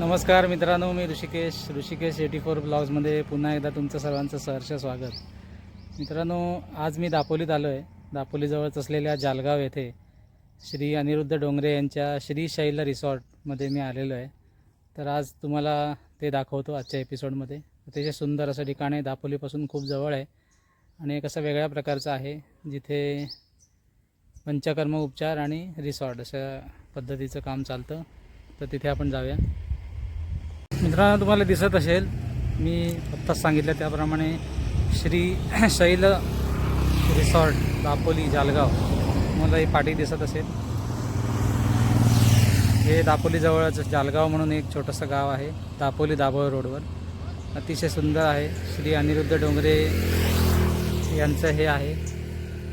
नमस्कार मित्रांनो, मी ऋषिकेश 84 ब्लॉग्समध्ये पुन्हा एकदा तुमचं सर्वांचं सहर्ष स्वागत. मित्रांनो, आज मी दापोलीत आलो आहे. दापोलीजवळच असलेल्या जालगाव येथे श्री अनिरुद्ध डोंगरे यांच्या श्री शैल रिसॉर्टमध्ये मी आलेलो आहे. तर आज तुम्हाला ते दाखवतो आजच्या एपिसोडमध्ये. अतिशय सुंदर असं ठिकाण आहे, दापोलीपासून खूप जवळ आहे आणि एक असं वेगळ्या प्रकारचं आहे जिथे पंचकर्म उपचार आणि रिसॉर्ट अशा पद्धतीचं काम चालतं. तर तिथे आपण जाऊया. मित्रांनो, तुम्हाला दिसत असेल, मी आत्ताच सांगितलं त्याप्रमाणे श्री शैल रिसॉर्ट दापोली जालगाव, मला ही पाटी दिसत असेल. हे दापोलीजवळच जालगाव म्हणून एक छोटंसं गाव आहे, दापोली दाभोळ रोडवर. अतिशय सुंदर आहे. श्री अनिरुद्ध डोंगरे यांचं हे आहे.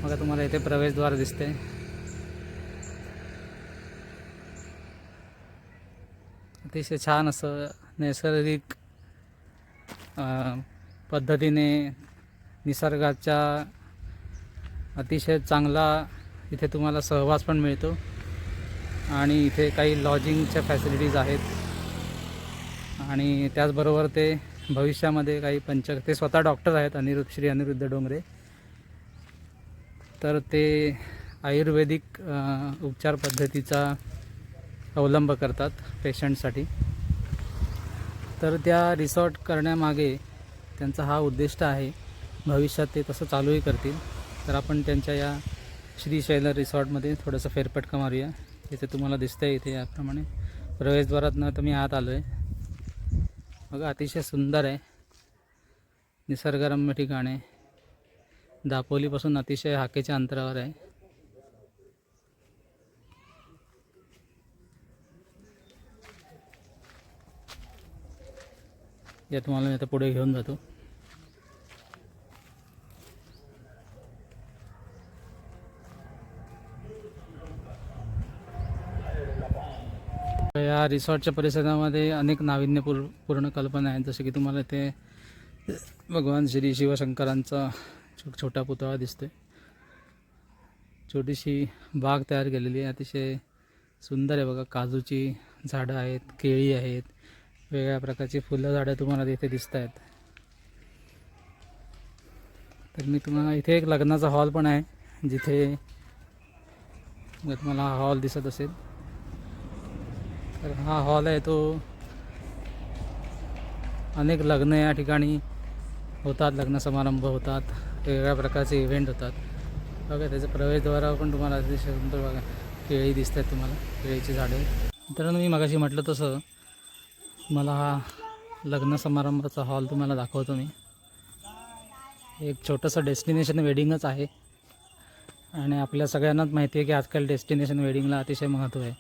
बघा, तुम्हाला इथे प्रवेशद्वार दिसते. अतिशय छान असं नैसर्गिक पद्धतीने निसर्गाच्या अतिशय चांगला इथे तुम्हाला सहवास पण मिळतो आणि इथे काही लॉजिंगच्या फॅसिलिटीज आहेत आणि त्याचबरोबर ते भविष्यामध्ये काही ते स्वतः डॉक्टर आहेत, श्री अनिरुद्ध डोंगरे. तर ते आयुर्वेदिक उपचार पद्धतीचा अवलंब करतात पेशंटसाठी. तर त्या रिसॉर्ट करण्यामागे त्यांचा हा उद्दिष्ट आहे. भविष्यात ते तसं चालूही करतील. तर आपण त्यांच्या या श्री शैल रिसॉर्टमध्ये थोडंसं फेरफटका मारूया. इथे तुम्हाला दिसतं आहे, इथे याप्रमाणे प्रवेशद्वारातनं तर मी आत आलो आहे. बघा, अतिशय सुंदर आहे, निसर्गरम्य ठिकाण आहे. दापोलीपासून अतिशय हाकेच्या अंतरावर आहे. या तुम्हाला मी आता पुढे घेऊन जातो. या रिसॉर्टच्या परिसरामध्ये अनेक नाविन्यपूर्ण कल्पना आहेत. जसे की तुम्हाला इथे भगवान श्री शिवशंकरांचा छोटा पुतळा दिसतोय. छोटीशी बाग तयार केलेली आहे, अतिशय सुंदर आहे. बघा, काजूची झाडं आहेत, केळी आहेत, वेगळ्या प्रकारची फुलं झाडं तुम्हाला तिथे दिसत आहेत. तर मी तुम्हाला इथे एक लग्नाचा हॉल पण आहे, जिथे तुम्हाला हा हॉल दिसत असेल. तर हा हॉल आहे, तो अनेक लग्न या ठिकाणी होतात, लग्न समारंभ होतात, वेगवेगळ्या प्रकारचे इव्हेंट होतात. बघा, त्याचं प्रवेशद्वारावर पण तुम्हाला अतिशय सुंदर बघा केळी दिसत आहेत, तुम्हाला केळीची झाडे. मित्रांनो, मी मगाशी म्हटलं तसं मला हा लग्न समारंभाचा हॉल तुम्हाला दाखवतो. मी एक छोटंसं डेस्टिनेशन वेडिंगच आहे आणि आपल्या सगळ्यांनाच माहिती आहे की आजकाल डेस्टिनेशन वेडिंगला अतिशय महत्त्व आहे.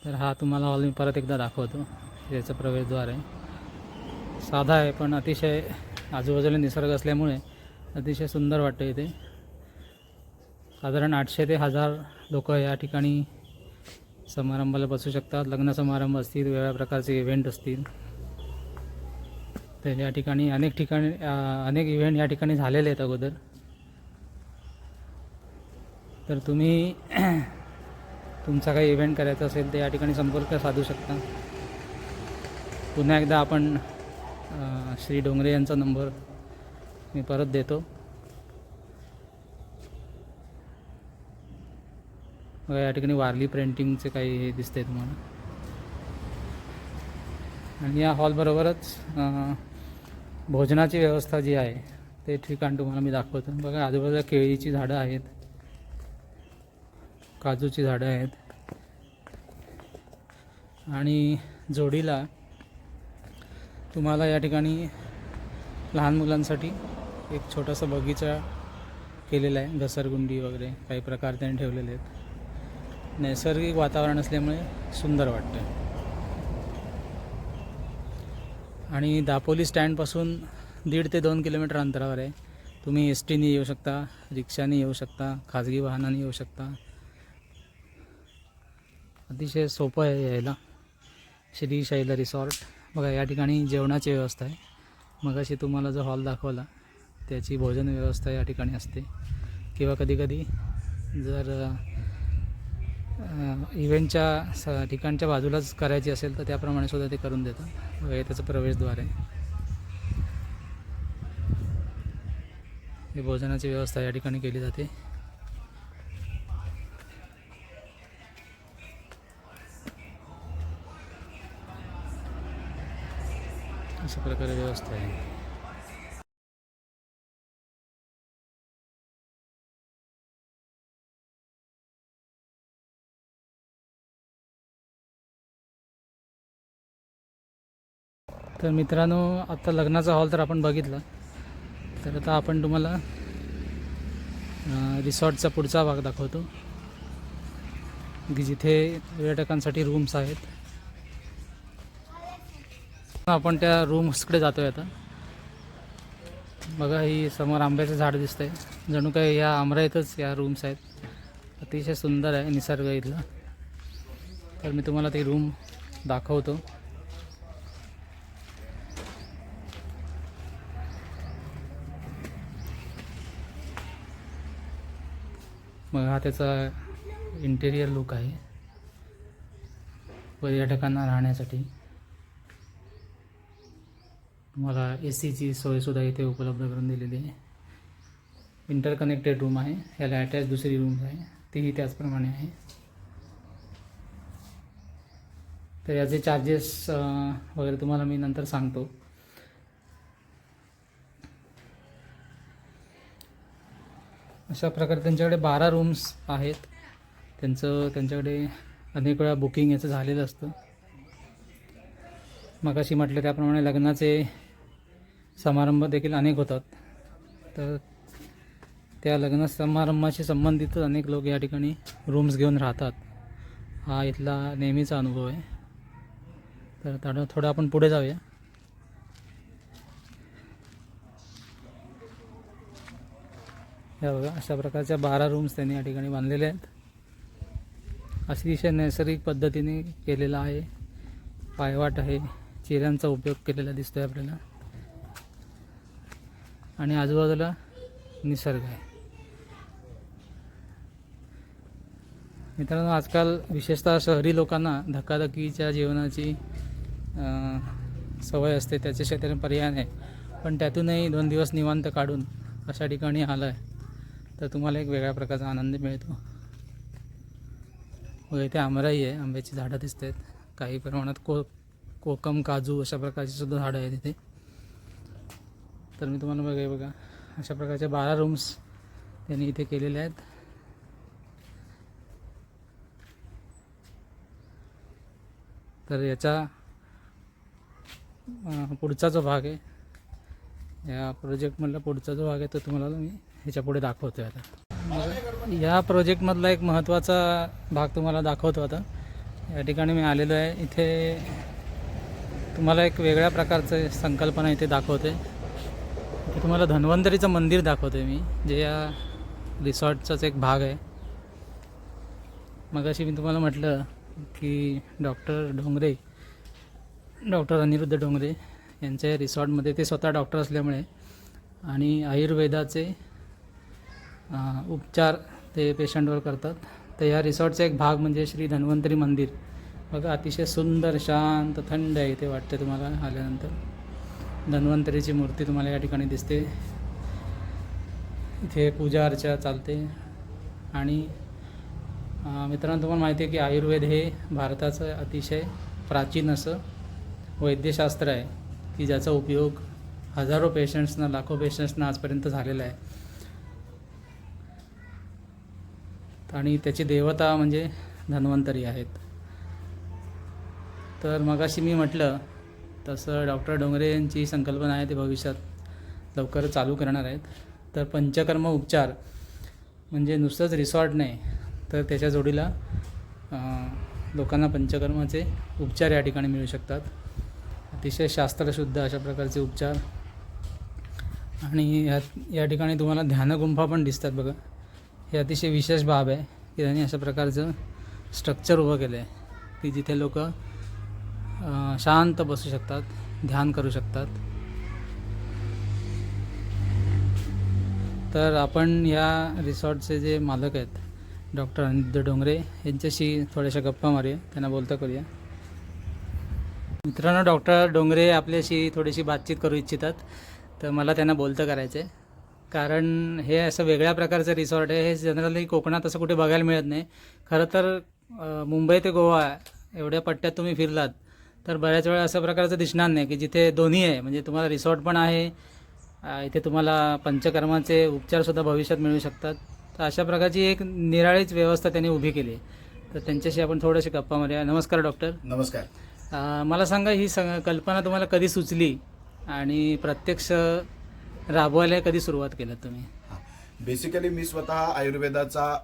तर हा तुम्हाला हॉल मी परत एकदा दाखवतो. याचं प्रवेशद्वार आहे, साधा आहे पण अतिशय आजूबाजूला निसर्ग असल्यामुळे अतिशय सुंदर वाटतं. इथे साधारण 800 ते 1000 लोक या ठिकाणी समारंभाला बसू शकतात. लग्न समारंभ असतील, वेगवेगळ्या प्रकारचे इव्हेंट असतील. तर या ठिकाणी अनेक इव्हेंट या ठिकाणी झालेले आहेत अगोदर. तर तुम्ही तुमचा काही इव्हेंट करायचा असेल तर या ठिकाणी संपर्क साधू शकता. पुन्हा एकदा आपण श्री डोंगरे यांचा नंबर मी परत देतो. बघा, या ठिकाणी वारली प्रिंटिंगचे काही हे दिसते तुम्हाला. आणि या हॉलबरोबरच भोजनाची व्यवस्था जी आहे ते ठिकाण तुम्हाला मी दाखवतो. बघा, आजूबाजूला केळीची झाडं आहेत, काजूची झाडं आहेत आणि जोडीला तुम्हाला या ठिकाणी लहान मुलांसाठी एक छोटासा बगीचा केलेला आहे. घसरगुंडी वगैरे काही प्रकार त्यांनी ठेवलेले आहेत. नैसर्गिक वातावरण असल्यामुळे सुंदर वाटतं. आणि दापोली स्टँडपासून 1.5 ते 2 किलोमीटर अंतरावर आहे. तुम्ही एसटीने येऊ शकता, रिक्षाने येऊ शकता, खाजगी वाहनाने येऊ शकता. अतिशय सोपं आहे यायला. श्री शैल रिसॉर्ट. बघा, या ठिकाणी जेवणाची व्यवस्था आहे. मगाशी तुम्हाला जो हॉल दाखवला त्याची भोजन व्यवस्था या ठिकाणी असते. किंवा कधीकधी जर इव्हेंटच्या ठिकाणच्या बाजूलाच करायची असेल तर त्याप्रमाणे सुद्धा ते करून देतात. हे त्याचं प्रवेशद्वार आहे. ही भोजनाची व्यवस्था या ठिकाणी केली जाते. अशा प्रकारे व्यवस्था आहे. तर मित्रांनो, आता लग्नाचा हॉल तर आपण बघितला. तर आता आपण तुम्हाला रिसॉर्टचा पुढचा भाग दाखवतो की जिथे पर्यटकांसाठी रूम्स आहेत. आपण त्या रूम्सकडे जातोय आता. बघा, ही समोर आंब्याचं झाड दिसतंय. जणू काय या आमराईतच या रूम्स आहेत. अतिशय सुंदर आहे निसर्ग इथला. तर मी तुम्हाला ती रूम दाखवतो. मग हा त्याचा इंटेरियर लुक आहे पर्यटकांना राहण्यासाठी. तुम्हाला AC ची सोयसुद्धा इथे उपलब्ध करून दिलेली आहे. इंटरकनेक्टेड रूम आहे. याला अटॅच दुसरी रूम आहे, तीही त्याचप्रमाणे आहे. तर याचे चार्जेस वगैरे तुम्हाला मी नंतर सांगतो. अशा प्रकारे त्यांच्याकडे 12 रूम्स आहेत. त्यांच्याकडे अनेक वेळा बुकिंग याचं झालेलं असतं. मगाशी म्हटलं त्याप्रमाणे लग्नाचे समारंभ देखील अनेक होतात. तर त्या लग्न समारंभाशी संबंधित अनेक लोक या ठिकाणी रूम्स घेऊन राहतात. हा इथला नेहमीचा अनुभव आहे. तर थोडं आपण पुढे जाऊया. हे बघा, अशा प्रकारच्या 12 रूम्स त्यांनी या ठिकाणी बांधलेले आहेत. अतिशय नैसर्गिक पद्धतीने केलेला आहे. पायवाट आहे, चिऱ्यांचा उपयोग केलेला दिसतोय आपल्याला, आणि आजूबाजूला निसर्ग आहे. मित्रांनो, आजकाल विशेषतः शहरी लोकांना धकाधकीच्या जीवनाची सवय असते. त्याच्याशिवाय त्याला पर्याय नाही. पण त्यातूनही 2 दिवस निवांत काढून अशा ठिकाणी आलं आहे तर तुम्हाला एक वेगळ्या प्रकारचा आनंद मिळतो. व इथे आमराई आहे, आंब्याची झाडं दिसत आहेत. काही प्रमाणात कोकम, काजू अशा प्रकारची सुद्धा झाडं आहेत इथे. तर मी तुम्हाला बघा अशा प्रकारच्या 12 रूम्स त्यांनी इथे केलेल्या आहेत. तर याचा पुढचा जो भाग आहे, या प्रोजेक्टमधला पुढचा जो भाग आहे तो तुम्हाला मी ह्याच्या पुढे दाखवतो आहे. आता या प्रोजेक्टमधला एक महत्त्वाचा भाग तुम्हाला दाखवतो. आता या ठिकाणी मी आलेलो आहे. इथे तुम्हाला एक वेगळ्या प्रकारचं संकल्पना इथे दाखवते. इथे तुम्हाला धन्वंतरीचं मंदिर दाखवते मी, जे या रिसॉर्टचाच एक भाग आहे. मगाशी मी तुम्हाला म्हटलं की डॉक्टर अनिरुद्ध डोंगरे यांच्या रिसॉर्टमध्ये, ते स्वतः डॉक्टर असल्यामुळे आणि आयुर्वेदाचे उपचार ते पेशंटवर करतात. तर या रिसॉर्टचा एक भाग म्हणजे श्री धन्वंतरी मंदिर. बघा, अतिशय सुंदर, शांत, थंड आहे इथे वाटते तुम्हाला आल्यानंतर. धन्वंतरीची मूर्ती तुम्हाला या ठिकाणी दिसते. इथे पूजा अर्चा चालते. आणि मित्रांनो, तुम्हाला माहिती आहे की आयुर्वेद हे भारताचं अतिशय प्राचीन असं वैद्यशास्त्र आहे की ज्याचा उपयोग हजारो पेशंट्सना, लाखो पेशंट्सना आजपर्यंत झालेला आहे. आणि त्याची देवता म्हणजे धन्वंतरी आहेत. तर मगाशी मी म्हटलं तसं डॉक्टर डोंगरे यांची संकल्पना आहे, ते भविष्यात लवकर चालू करणार आहेत. तर पंचकर्म उपचार म्हणजे नुसतंच रिसॉर्ट नाही, तर त्याच्या जोडीला लोकांना पंचकर्माचे उपचार या ठिकाणी मिळू शकतात. अतिशय शास्त्रशुद्ध अशा प्रकारचे उपचार. आणि या ठिकाणी तुम्हाला ध्यानगुंफा पण दिसतात. बघा, हे अतिशय विशेष बाब आहे की त्यांनी अशा प्रकारचं स्ट्रक्चर उभं केलं आहे की जिथे लोक शांत बसू शकतात, ध्यान करू शकतात. तर आपण या रिसॉर्टचे जे मालक आहेत डॉक्टर अनिरुद्ध डोंगरे यांच्याशी थोड्याशा गप्पा मारूया, त्यांना बोलता करूया. मित्रांनो, डॉक्टर डोंगरे आपल्याशी थोडीशी बातचीत करू इच्छितात, तर मला त्यांना बोलतं करायचं आहे. कारण हे असं वेगळ्या प्रकारचं रिसॉर्ट आहे. हे जनरली कोकणात असं कुठे बघायला मिळत नाही. खरं तर मुंबई ते गोवा एवढ्या पट्ट्यात तुम्ही फिरलात तर बऱ्याच वेळा असं प्रकारचं दिसणार नाही की जिथे दोन्ही आहे. म्हणजे तुम्हाला रिसॉर्ट पण आहे, इथे तुम्हाला पंचकर्माचे उपचारसुद्धा भविष्यात मिळू शकतात. तर अशा प्रकारची एक निराळीच व्यवस्था त्यांनी उभी केली आहे. तर त्यांच्याशी आपण थोडीशी गप्पा मारूया. नमस्कार डॉक्टर. नमस्कार. मला सांगा, ही कल्पना तुम्हाला कधी सुचली आणि प्रत्यक्ष राबवायला कधी सुरुवात केलं तुम्ही? बेसिकली मी स्वतः आयुर्वेदाचा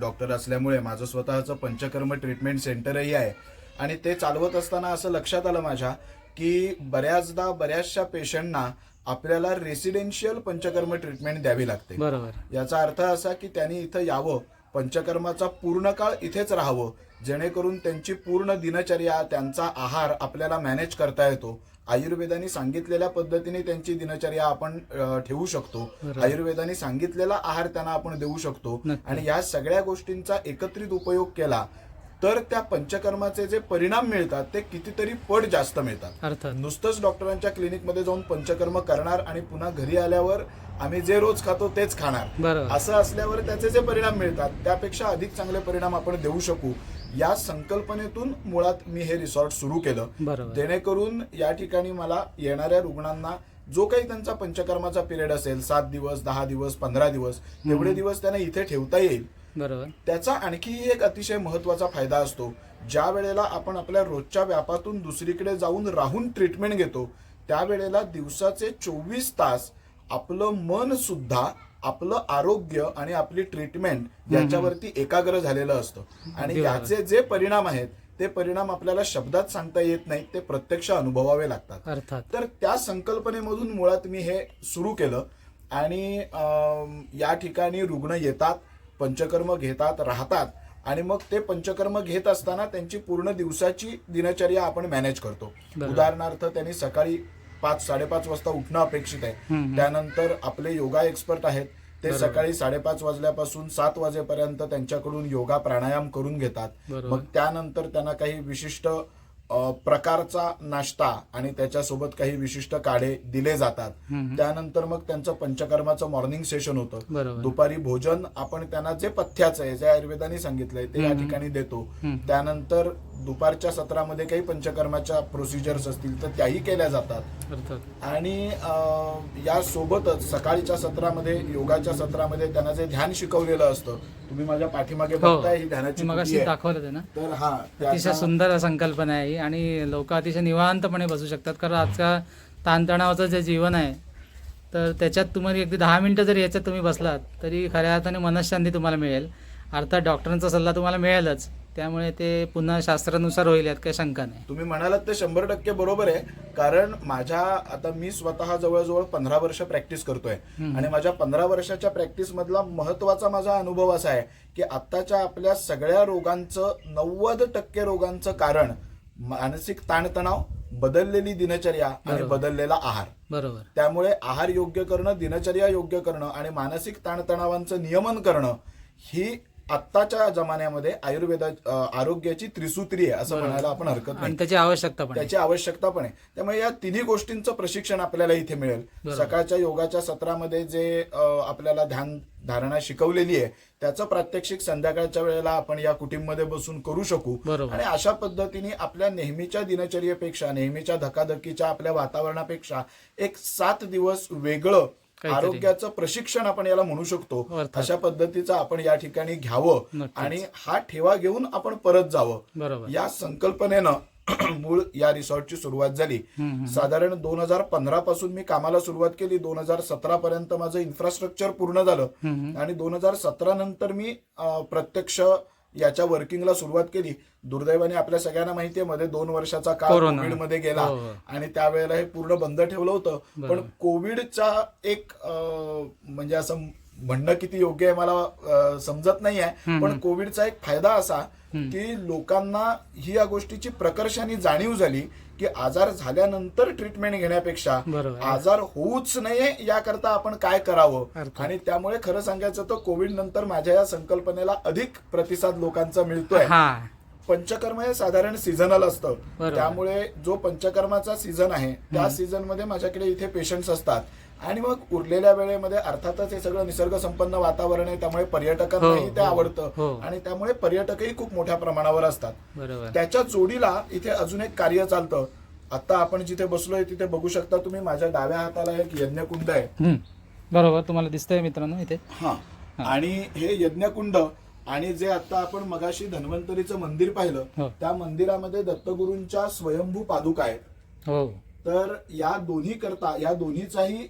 डॉक्टर असल्यामुळे माझं स्वतःचं पंचकर्म ट्रीटमेंट सेंटरही आहे आणि ते चालवत असताना असं लक्षात आलं माझ्या की बऱ्याचशा पेशंटना आपल्याला रेसिडेन्शियल पंचकर्म ट्रीटमेंट द्यावी लागते. बरोबर. याचा अर्थ असा की त्यांनी इथं यावं, पंचकर्माचा पूर्ण काळ इथेच राहावं, जेणेकरून त्यांची पूर्ण दिनचर्या, त्यांचा आहार आपल्याला मॅनेज करता येतो. आयुर्वेदाने सांगितलेल्या पद्धतीने त्यांची दिनचर्या आपण ठेवू शकतो. आयुर्वेदाने सांगितलेला आहार त्यांना आपण देऊ शकतो. आणि या सगळ्या गोष्टींचा एकत्रित उपयोग केला तर त्या पंचकर्माचे जे परिणाम मिळतात ते कितीतरी पट जास्त मिळतात. अर्थात नुसतंच डॉक्टरांच्या क्लिनिकमध्ये जाऊन पंचकर्म करणार आणि पुन्हा घरी आल्यावर आम्ही जे रोज खातो तेच खाणार, असं असल्यावर त्याचे जे परिणाम मिळतात त्यापेक्षा अधिक चांगले परिणाम आपण देऊ शकू. या संकल्पनेतून मुळात मी हे रिसॉर्ट सुरू केलं, जेणेकरून या ठिकाणी मला येणाऱ्या रुग्णांना जो काही त्यांचा पंचकर्माचा पिरियड असेल, 7 दिवस, 10 दिवस, 15 दिवस, एवढे दिवस त्यांना इथे ठेवता येईल. बरोबर. त्याचा आणखी एक अतिशय महत्वाचा फायदा असतो. ज्या वेळेला आपण आपल्या रोजच्या व्यापातून दुसरीकडे जाऊन राहून ट्रीटमेंट घेतो त्यावेळेला दिवसाचे 24 तास आपलं मन सुद्धा, आपलं आरोग्य आणि आपली ट्रीटमेंट याच्यावरती एकाग्र झालेलं असतं. आणि याचे जे परिणाम आहेत ते परिणाम आपल्याला शब्दात सांगता येत नाही, ते प्रत्यक्ष अनुभवावे लागतात. अर्थात. तर त्या संकल्पनेमधून मुळात मी हे सुरू केलं आणि या ठिकाणी रुग्ण येतात, पंचकर्म घेतात, राहतात आणि मग ते पंचकर्म घेत असताना त्यांची पूर्ण दिवसाची दिनचर्या आपण मॅनेज करतो. उदाहरणार्थ त्यांनी सकाळी 5-5:30 वाजता उठणं अपेक्षित आहे. त्यानंतर आपले योगा एक्सपर्ट आहेत, ते सकाळी 5:30 वाजल्यापासून 7 वाजेपर्यंत त्यांच्याकडून योगा प्राणायाम करून घेतात. मग त्यानंतर त्यांना काही विशिष्ट प्रकारचा नाश्ता आणि त्याच्यासोबत काही विशिष्ट काढे दिले जातात. त्यानंतर मग त्यांचं पंचकर्माचं मॉर्निंग सेशन होतं. दुपारी भोजन आपण त्यांना जे पथ्याचं आहे, जे आयुर्वेदाने सांगितलंय ते या ठिकाणी देतो. त्यानंतर दुपारच्या सत्रामध्ये काही पंचकर्माच्या प्रोसिजर्स असतील तर त्याही केल्या जातात. आणि या सोबतच सकाळच्या सत्रामध्ये, योगाच्या सत्रामध्ये त्यांना जे ध्यान शिकवलेलं असतं, तुम्ही माझ्या पाठीमागे बघताय ही ध्यानाची मगाशी दाखवलं ना. तर हा अतिशय सुंदर संकल्पना आहे आणि लोक अतिशय निवांतपणे बसू शकतात. कारण आजच्या ताणतणावाचं जे जीवन आहे तर त्याच्यात तुम्हाला अगदी 10 मिनिटं जरी याच्यात तुम्ही बसलात तरी खऱ्या अर्थाने मनःशांती तुम्हाला मिळेल. अर्थात डॉक्टरांचा सल्ला तुम्हाला मिळेलच, त्यामुळे ते पुन्हा शास्त्रानुसार होईल यात काही शंका नाही. तुम्ही म्हणालात ते 100% बरोबर आहे. कारण आता मी स्वतः जवळजवळ 15 वर्ष प्रॅक्टिस करतोय आणि माझ्या 15 वर्षाच्या प्रॅक्टिस मधला महत्वाचा माझा अनुभव असा आहे की आत्ताच्या आपल्या सगळ्या रोगांचं 90% रोगांचं कारण मानसिक ताणतणाव, बदललेली दिनचर्या आणि बदललेला आहार. बरोबर. त्यामुळे आहार योग्य करणं, दिनचर्या योग्य करणं आणि मानसिक ताणतणावांचं नियमन करणं ही आत्ताच्या जमान्यामध्ये आरोग्याची त्रिसूत्री आहे असं म्हणायला आपण हरकत नाही. त्याची आवश्यकता पण आहे. त्यामुळे या तिन्ही गोष्टींचं प्रशिक्षण आपल्याला इथे मिळेल. सकाळच्या योगाच्या सत्रामध्ये जे आपल्याला ध्यान धारणा शिकवलेली आहे त्याचं प्रात्यक्षिक संध्याकाळच्या वेळेला आपण या कुटुंबामध्ये बसून करू शकू. आणि अशा पद्धतीने आपल्या नेहमीच्या दिनचर्येपेक्षा, नेहमीच्या धकाधकीच्या आपल्या वातावरणापेक्षा एक 7 दिवस वेगळं आरोग्याचं प्रशिक्षण आपण याला म्हणू शकतो. अशा पद्धतीचं आपण या ठिकाणी घ्यावं आणि हा ठेवा घेऊन आपण परत जावं. या संकल्पनेनं मूळ या रिसॉर्टची सुरुवात झाली. साधारण 2015 पासून मी कामाला सुरुवात केली. 2017 पर्यंत माझं इन्फ्रास्ट्रक्चर पूर्ण झालं आणि 2017 नंतर मी प्रत्यक्ष याच्या वर्किंगला सुरुवात केली. दुर्दैवाने आपल्या सगळ्यांना माहिती आहे मध्ये 2 वर्षाचा काळ कोविड मध्ये गेला आणि त्यावेळेला हे पूर्ण बंद ठेवलं होतं. पण कोविडचा एक म्हणजे असं म्हणणं किती योग्य आहे मला समजत नाही आहे, पण कोविडचा एक फायदा असा की लोकांना ही या गोष्टीची प्रकर्षाने जाणीव झाली की की आजार झाल्यानंतर ट्रीटमेंट घेण्यापेक्षा बरोबर. आजार होऊच नये याकरता आपण काय करावं. अर्थात. आणि त्यामुळे खरं सांगायचं तर कोविड नंतर माझ्या या संकल्पनेला अधिक प्रतिसाद लोकांचा मिळतोय. हा पंचकर्म हे साधारण सीझनल असतं, बरोबर. त्यामुळे जो पंचकर्माचा सीझन आहे त्या सीझन मध्ये माझ्याकडे इथे पेशंट्स असतात. आणि मग उरलेल्या वेळेमध्ये अर्थातच हे सगळं निसर्ग संपन्न वातावरण आहे, त्यामुळे पर्यटकांनाही ते आवडतं आणि त्यामुळे पर्यटकही खूप मोठ्या प्रमाणावर असतात. बरोबर. त्याच्या जोडीला इथे अजून एक कार्य चालतं. आता आपण जिथे बसलोय तिथे बघू शकता तुम्ही, माझ्या डाव्या हाताला एक यज्ञकुंड आहे. बरोबर, तुम्हाला दिसतंय मित्रांनो इथे. हा, आणि हे यज्ञकुंड आणि जे आता आपण मगाशी धन्वंतरीचं मंदिर पाहिलं त्या मंदिरामध्ये दत्तगुरूंच्या स्वयंभू पादुका आहेत. हो. तर या दोन्ही करता या दोन्हीचाही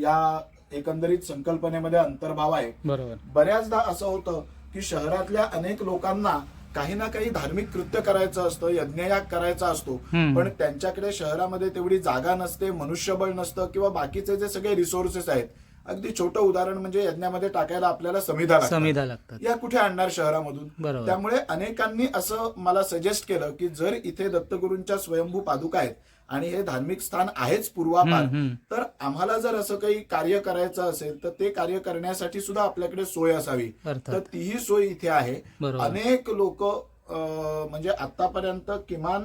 या एकंदरीत संकल्पनेमध्ये अंतर्भाव आहे. बरोबर. बऱ्याचदा असं होतं की शहरातल्या अनेक लोकांना काही ना काही धार्मिक कृत्य करायचं असतं, यज्ञयाग करायचा असतो, पण त्यांच्याकडे शहरामध्ये तेवढी जागा नसते, मनुष्यबळ नसतं किंवा बाकीचे जे सगळे रिसोर्सेस आहेत. अगदी छोटं उदाहरण म्हणजे यज्ञामध्ये टाकायला आपल्याला समिधा लागतात. या कुठे आणणार शहरामधून. त्यामुळे अनेकांनी असं मला सजेस्ट केलं की जर इथे दत्तगुरूंच्या स्वयंभू पादुका आहेत आणि हे धार्मिक स्थान आहेच पूर्वापार, तर आम्हाला जर असं काही कार्य करायचं असेल तर ते कार्य करण्यासाठी सुद्धा आपल्याकडे सोय असावी. तर तीही सोय इथे आहे. अनेक लोक म्हणजे आतापर्यंत किमान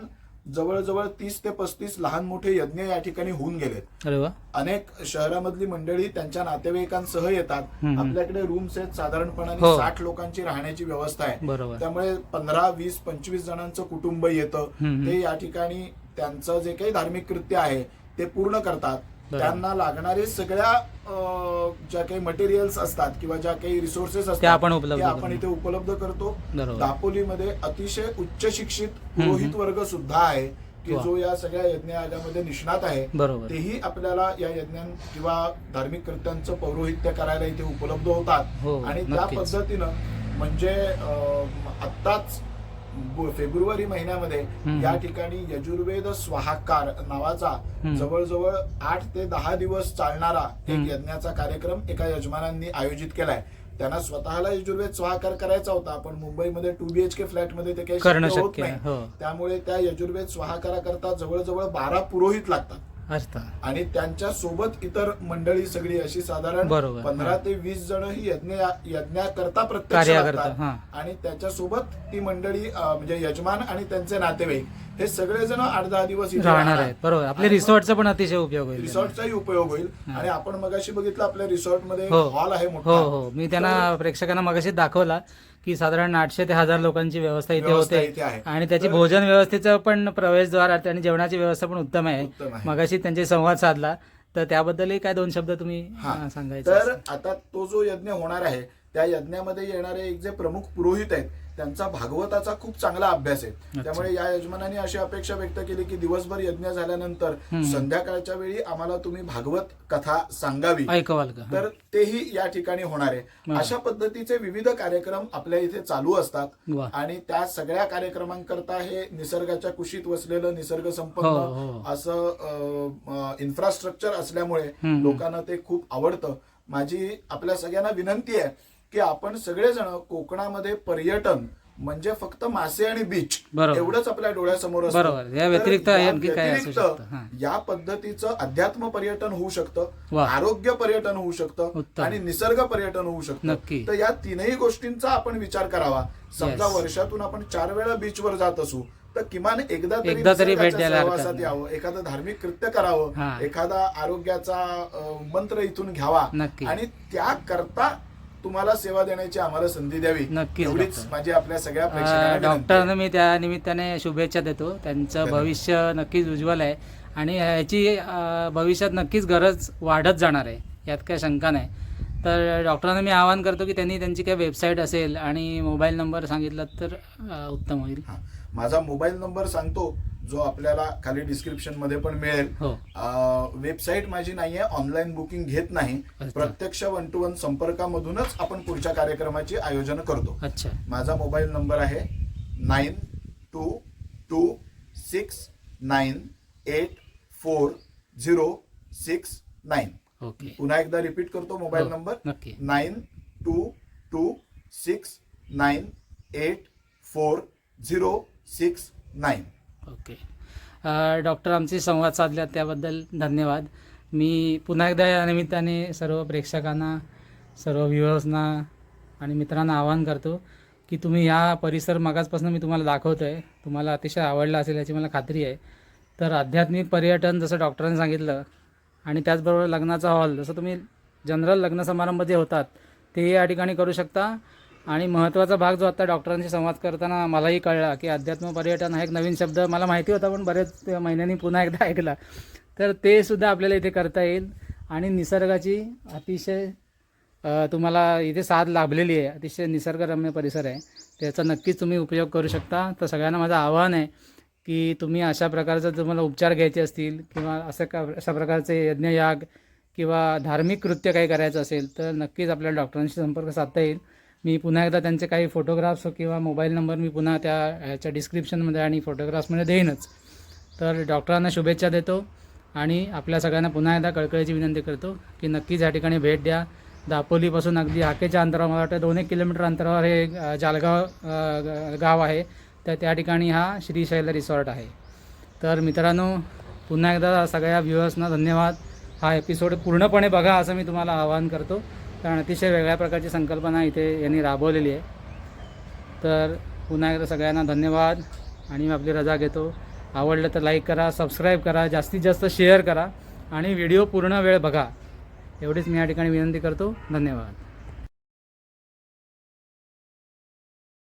जवळजवळ 30 ते 35 लहान मोठे यज्ञ या ठिकाणी होऊन गेलेत. अनेक शहरामधली मंडळी त्यांच्या नातेवाईकांसह येतात. आपल्याकडे रूम्स आहेत, साधारणपणाने 60 लोकांची राहण्याची व्यवस्था आहे. त्यामुळे 15, 20, 25 जणांचं कुटुंब येतं. ते या ठिकाणी त्यांचं जे काही धार्मिक कृत्य आहे ते पूर्ण करतात. त्यांना लागणारे सगळ्या ज्या काही मटेरियल्स असतात किंवा ज्या काही रिसोर्सेस असतात ते आपण इथे उपलब्ध करतो. दापोलीमध्ये अतिशय उच्च शिक्षित पुरोहित वर्ग सुद्धा आहे की जो या सगळ्या यज्ञयागामध्ये निष्णात आहे. तेही आपल्याला या यज्ञ किंवा धार्मिक कृत्यांचं पौरोहित्य करायला इथे उपलब्ध होतात. आणि त्या पद्धतीनं म्हणजे आत्ताच फेब्रुवारी महिन्यामध्ये या ठिकाणी यजुर्वेद स्वाहाकार नावाचा जवळजवळ 8 ते 10 दिवस चालणारा एक यज्ञाचा कार्यक्रम एका यजमानांनी आयोजित केलाय. त्यांना स्वतःला यजुर्वेद स्वाहाकार करायचा होता, पण मुंबईमध्ये 2 BHK फ्लॅटमध्ये ते काही शक्य होत नाही. त्यामुळे त्या यजुर्वेद स्वाहाकाराकरता जवळजवळ 12 पुरोहित लागतात आणि त्यांच्या सोबत इतर मंडळी सगळी अशी साधारण 15 ते 20 जण ही यज्ञाकरता प्रत्यक्ष लागतात. आणि त्याच्यासोबत ती मंडळी म्हणजे यजमान आणि त्यांचे नातेवाईक हे सगळेजण 8-10 दिवस राहणार आहेत. बरोबर. आपल्या रिसॉर्टचा पण अतिशय उपयोग होईल. रिसॉर्टचाही उपयोग होईल. आणि आपण मगाशी बघितलं आपल्या रिसॉर्टमध्ये हॉल आहे मोठा. हो, मी त्यांना प्रेक्षकांना मगाशी दाखवला की साधारण 800 ते 1000 लोकांची व्यवस्था इथे होते. आणि त्याची भोजन व्यवस्थेचं पण प्रवेशद्वार आणि जेवणाची व्यवस्था पण उत्तम आहे. मगाशी त्यांचे संवाद साधला, तर त्याबद्दलही काय 2 शब्द तुम्ही सांगायचे. तर आता तो जो यज्ञ होणार आहे त्या यज्ञामध्ये येणारे एक जे प्रमुख पुरोहित आहेत त्यांचा भागवताचा खूप चांगला अभ्यास आहे. त्यामुळे या यजमानांनी अशी अपेक्षा व्यक्त केली की दिवसभर यज्ञ झाल्यानंतर संध्याकाळच्या वेळी आम्हाला तुम्ही भागवत कथा सांगावी, ऐकवाल का. तर तेही या ठिकाणी होणार आहे. अशा पद्धतीचे विविध कार्यक्रम आपल्या इथे चालू असतात. आणि त्या सगळ्या कार्यक्रमांकरता हे निसर्गाच्या कुशीत वसलेलं निसर्ग संपन्न असं इन्फ्रास्ट्रक्चर असल्यामुळे लोकांना ते खूप आवडतं. माझी आपल्या सगळ्यांना विनंती आहे की आपण सगळेजण कोकणामध्ये पर्यटन म्हणजे फक्त मासे आणि बीच एवढंच आपल्या डोळ्यासमोर असतं. या व्यतिरिक्त या पद्धतीचं अध्यात्म पर्यटन होऊ शकतं, आरोग्य पर्यटन होऊ शकतं आणि निसर्ग पर्यटन होऊ शकतं. तर या तीनही गोष्टींचा आपण विचार करावा. समजा वर्षातून आपण 4 वेळा बीचवर जात असू तर किमान एकदा तरी भेट द्यायला यावं, एखादं धार्मिक कृत्य करावं, एखादा आरोग्याचा मंत्र इथून घ्यावा आणि त्याकरता तुम्हाला सेवा देण्याची आम्हाला संधी द्यावी. एवढीच माझी आपल्या सगळ्या प्रेक्षकांना डॉक्टरांना मी त्या निमित्ताने शुभेच्छा देतो. त्यांचं भविष्य नक्कीच उज्ज्वल आहे आणि ह्याची भविष्यात नक्कीच गरज वाढत जाणार आहे, यात काही शंका नाही. तर डॉक्टरांना मी आवाहन करतो की त्यांनी त्यांची काही वेबसाईट असेल आणि मोबाईल नंबर सांगितला तर उत्तम होईल. माझा मोबाईल नंबर सांगतो जो आपल्याला खाली डिस्क्रिप्शन मध्ये पण मिळेल. वेबसाईट माझी नाहीये, ऑनलाईन बुकिंग घेत नाही, प्रत्यक्ष 1-to-1 संपर्कामधूनच आपण पुढच्या कार्यक्रमाची आयोजन करतो. माझा मोबाईल नंबर आहे 9226984069. पुन्हा एकदा रिपीट करतो मोबाईल नंबर 9226984069. डॉक्टर आमची संवाद साधल्यात त्याबद्दल धन्यवाद. मी पुन्हा एकदा या निमित्ताने सर्व प्रेक्षकांना, सर्व व्ह्युअर्सना आणि मित्रांना आवाहन करतो की तुम्ही ह्या परिसर मगाचपासून मी तुम्हाला दाखवतो आहे, तुम्हाला अतिशय आवडला असेल याची मला खात्री आहे. तर आध्यात्मिक पर्यटन जसं डॉक्टरांनी सांगितलं आणि त्याचबरोबर लग्नाचा हॉल, जसं तुम्ही जनरल लग्न समारंभ जे होतात ते या ठिकाणी करू शकता. आणि महत्त्वाचा भाग जो आता डॉक्टरांशी संवाद करताना मलाही कळला की अध्यात्म पर्यटन हा एक नवीन शब्द मला माहिती होता पण बरेच महिन्यांनी पुन्हा एकदा ऐकला. तर ते सुद्धा आपल्याला इथे करता येईल आणि निसर्गाची अतिशय तुम्हाला इथे साथ लाभलेली आहे. अतिशय निसर्गरम्य परिसर आहे, त्याचा नक्कीच तुम्ही उपयोग करू शकता. तर सगळ्यांना माझं आवाहन आहे की तुम्ही अशा प्रकारचं तुम्हाला उपचार घ्यायचे असतील किंवा अशा प्रकारचे यज्ञयाग किंवा धार्मिक कृत्य काही करायचं असेल तर नक्कीच आपल्याला डॉक्टरांशी संपर्क साधता येईल. मी पुन्हा एकदा त्यांचे काही फोटोग्राफ्स किंवा मोबाईल नंबर मी पुन्हा ह्याच्या डिस्क्रिप्शनमध्ये आणि फोटोग्राफ्समध्ये देईनच. तर डॉक्टरांना शुभेच्छा देतो आणि आपल्या सगळ्यांना पुन्हा एकदा कळकळीची विनंती करतो की नक्कीच या ठिकाणी भेट द्या. दापोलीपासून अगदी हाकेच्या अंतरावर, मला वाटतं 2-1 किलोमीटर अंतरावर हे जालगाव गाव आहे. तर त्या ठिकाणी हा श्रीशैल रिसॉर्ट आहे. तर मित्रांनो, पुन्हा एकदा सगळ्या व्ह्युअर्सना धन्यवाद. हा एपिसोड पूर्णपणे बघा असं मी तुम्हाला आवाहन करतो, कारण अतिशय वेगळ्या प्रकारची संकल्पना इथे यांनी राबवलेली आहे. तर पुन्हा एकदा सगळ्यांना धन्यवाद आणि मी आपली रजा घेतो. आवडलं तर लाईक करा, सबस्क्राईब करा, जास्तीत जास्त शेअर करा आणि व्हिडिओ पूर्ण वेळ बघा, एवढीच मी या ठिकाणी विनंती करतो. धन्यवाद.